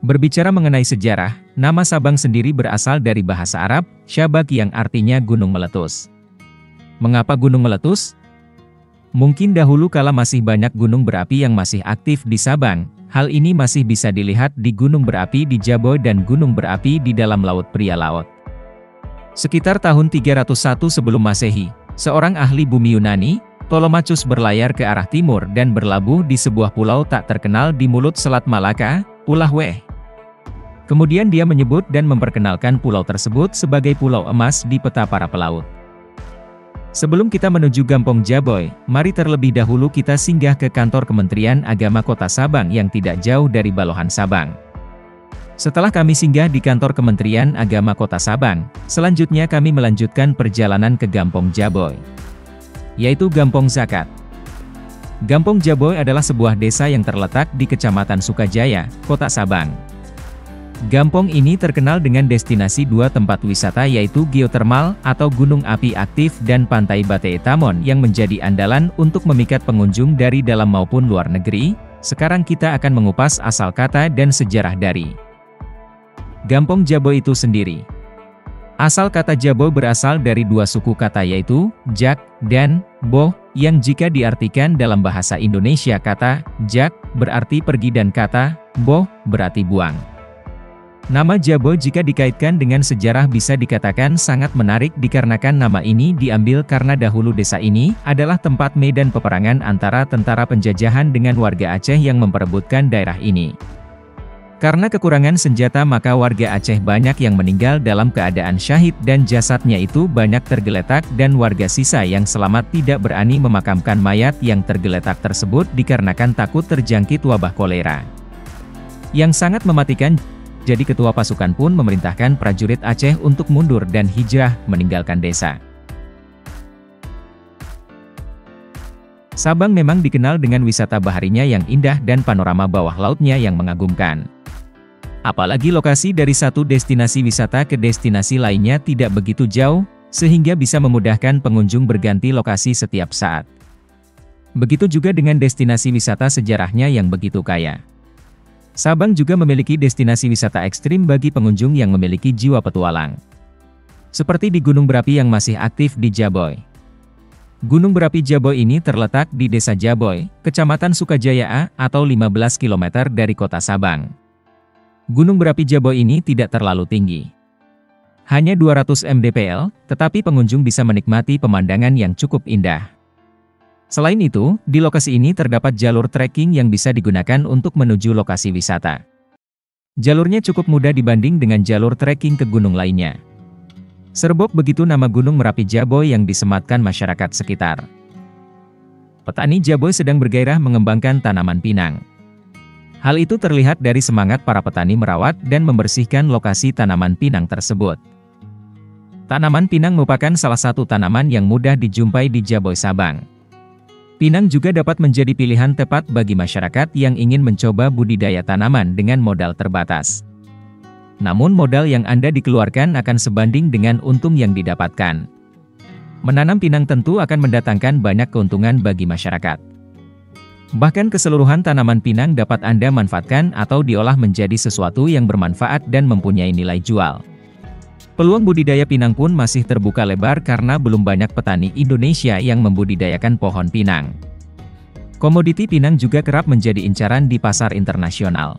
Berbicara mengenai sejarah, nama Sabang sendiri berasal dari bahasa Arab, Syabak yang artinya gunung meletus. Mengapa gunung meletus? Mungkin dahulu kala masih banyak gunung berapi yang masih aktif di Sabang. Hal ini masih bisa dilihat di gunung berapi di Jaboy dan gunung berapi di dalam Laut Pria Laut. Sekitar tahun 301 sebelum Masehi, seorang ahli bumi Yunani, Ptolemaios berlayar ke arah timur dan berlabuh di sebuah pulau tak terkenal di mulut Selat Malaka, Pulau Weh. Kemudian dia menyebut dan memperkenalkan pulau tersebut sebagai Pulau Emas di peta para pelaut. Sebelum kita menuju Gampong Jaboy, mari terlebih dahulu kita singgah ke kantor Kementerian Agama Kota Sabang yang tidak jauh dari Balohan Sabang. Setelah kami singgah di kantor Kementerian Agama Kota Sabang, selanjutnya kami melanjutkan perjalanan ke Gampong Jaboy, yaitu Gampong Zakat. Gampong Jaboy adalah sebuah desa yang terletak di Kecamatan Sukajaya, Kota Sabang. Gampong ini terkenal dengan destinasi dua tempat wisata yaitu geotermal atau gunung api aktif dan pantai Bate Etamon yang menjadi andalan untuk memikat pengunjung dari dalam maupun luar negeri. Sekarang kita akan mengupas asal kata dan sejarah dari Gampong Jaboy itu sendiri. Asal kata Jaboy berasal dari dua suku kata yaitu Jak dan Boh, yang jika diartikan dalam bahasa Indonesia kata Jak berarti pergi dan kata Boh berarti buang. Nama Jaboy jika dikaitkan dengan sejarah bisa dikatakan sangat menarik dikarenakan nama ini diambil karena dahulu desa ini adalah tempat medan peperangan antara tentara penjajahan dengan warga Aceh yang memperebutkan daerah ini. Karena kekurangan senjata maka warga Aceh banyak yang meninggal dalam keadaan syahid dan jasadnya itu banyak tergeletak dan warga sisa yang selamat tidak berani memakamkan mayat yang tergeletak tersebut dikarenakan takut terjangkit wabah kolera yang sangat mematikan. Jadi ketua pasukan pun memerintahkan prajurit Aceh untuk mundur dan hijrah meninggalkan desa. Sabang memang dikenal dengan wisata baharinya yang indah dan panorama bawah lautnya yang mengagumkan. Apalagi lokasi dari satu destinasi wisata ke destinasi lainnya tidak begitu jauh, sehingga bisa memudahkan pengunjung berganti lokasi setiap saat. Begitu juga dengan destinasi wisata sejarahnya yang begitu kaya. Sabang juga memiliki destinasi wisata ekstrim bagi pengunjung yang memiliki jiwa petualang. Seperti di gunung berapi yang masih aktif di Jaboy. Gunung berapi Jaboy ini terletak di Desa Jaboy, Kecamatan Sukajaya atau 15 km dari kota Sabang. Gunung berapi Jaboy ini tidak terlalu tinggi. Hanya 200 mdpl, tetapi pengunjung bisa menikmati pemandangan yang cukup indah. Selain itu, di lokasi ini terdapat jalur trekking yang bisa digunakan untuk menuju lokasi wisata. Jalurnya cukup mudah dibanding dengan jalur trekking ke gunung lainnya. Serbok begitu nama Gunung Merapi Jaboy yang disematkan masyarakat sekitar. Petani Jaboy sedang bergairah mengembangkan tanaman pinang. Hal itu terlihat dari semangat para petani merawat dan membersihkan lokasi tanaman pinang tersebut. Tanaman pinang merupakan salah satu tanaman yang mudah dijumpai di Jaboy Sabang. Pinang juga dapat menjadi pilihan tepat bagi masyarakat yang ingin mencoba budidaya tanaman dengan modal terbatas. Namun modal yang Anda dikeluarkan akan sebanding dengan untung yang didapatkan. Menanam pinang tentu akan mendatangkan banyak keuntungan bagi masyarakat. Bahkan keseluruhan tanaman pinang dapat Anda manfaatkan atau diolah menjadi sesuatu yang bermanfaat dan mempunyai nilai jual. Peluang budidaya pinang pun masih terbuka lebar karena belum banyak petani Indonesia yang membudidayakan pohon pinang. Komoditi pinang juga kerap menjadi incaran di pasar internasional.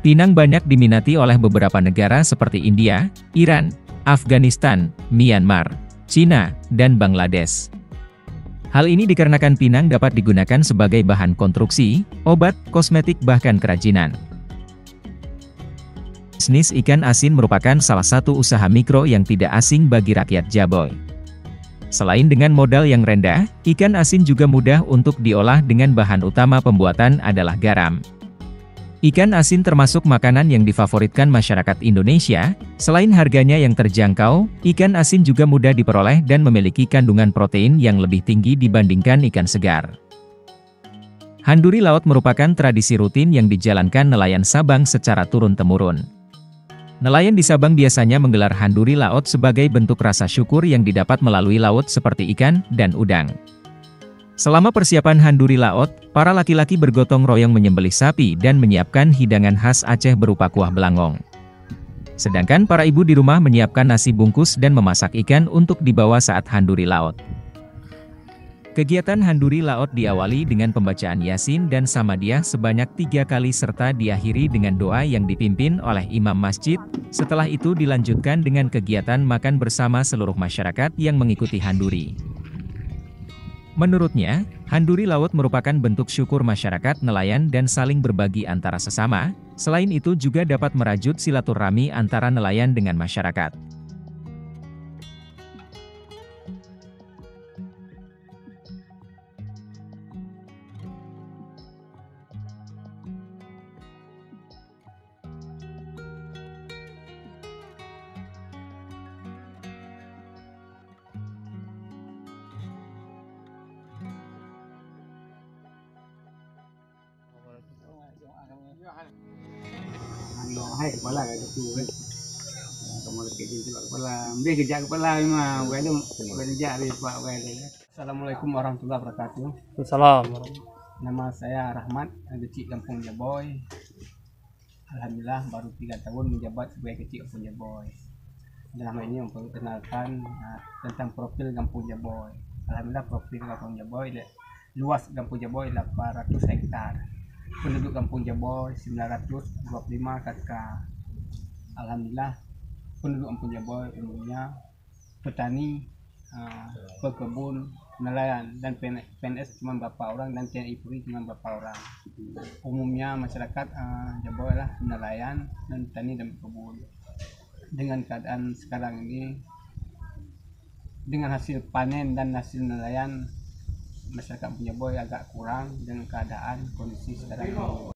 Pinang banyak diminati oleh beberapa negara seperti India, Iran, Afghanistan, Myanmar, Cina, dan Bangladesh. Hal ini dikarenakan pinang dapat digunakan sebagai bahan konstruksi, obat, kosmetik bahkan kerajinan. Bisnis ikan asin merupakan salah satu usaha mikro yang tidak asing bagi rakyat Jaboy. Selain dengan modal yang rendah, ikan asin juga mudah untuk diolah dengan bahan utama pembuatan adalah garam. Ikan asin termasuk makanan yang difavoritkan masyarakat Indonesia. Selain harganya yang terjangkau, ikan asin juga mudah diperoleh dan memiliki kandungan protein yang lebih tinggi dibandingkan ikan segar. Handuri laut merupakan tradisi rutin yang dijalankan nelayan Sabang secara turun-temurun. Nelayan di Sabang biasanya menggelar handuri laut sebagai bentuk rasa syukur yang didapat melalui laut seperti ikan dan udang. Selama persiapan handuri laot, para laki-laki bergotong royong menyembelih sapi dan menyiapkan hidangan khas Aceh berupa kuah belangong. Sedangkan para ibu di rumah menyiapkan nasi bungkus dan memasak ikan untuk dibawa saat handuri laot. Kegiatan handuri laot diawali dengan pembacaan Yasin dan Samadiyah sebanyak 3 kali serta diakhiri dengan doa yang dipimpin oleh imam masjid. Setelah itu dilanjutkan dengan kegiatan makan bersama seluruh masyarakat yang mengikuti handuri. Menurutnya, handuri laut merupakan bentuk syukur masyarakat nelayan dan saling berbagi antara sesama. Selain itu juga dapat merajut silaturahmi antara nelayan dengan masyarakat. Hai kepala kayak gitu kan kamu kayak gitu kepala dia kerja kepala memang gue itu kerja di Pak gue. Assalamualaikum warahmatullahi wabarakatuh. Salam. Nama saya Rahmat, kecil Kampung Jaboy. Alhamdulillah baru 3 tahun menjabat sebagai kecil Kampung Jaboy. Dalam hal ini memperkenalkan tentang profil Kampung Jaboy. Alhamdulillah profil Kampung Jaboy luas Kampung Jaboy 800 hektar. Penduduk Kampung Jaboy 925 kakak. Alhamdulillah penduduk Kampung Jaboy umumnya petani, pekebun, nelayan, dan PNS cuma beberapa orang dan TNI Polri cuma beberapa orang. Umumnya masyarakat Jaboy lah nelayan dan petani dan pekebun. Dengan keadaan sekarang ini, dengan hasil panen dan hasil nelayan, masyarakat Kampung Jaboy agak kurang dengan keadaan kondisi sekarang ini.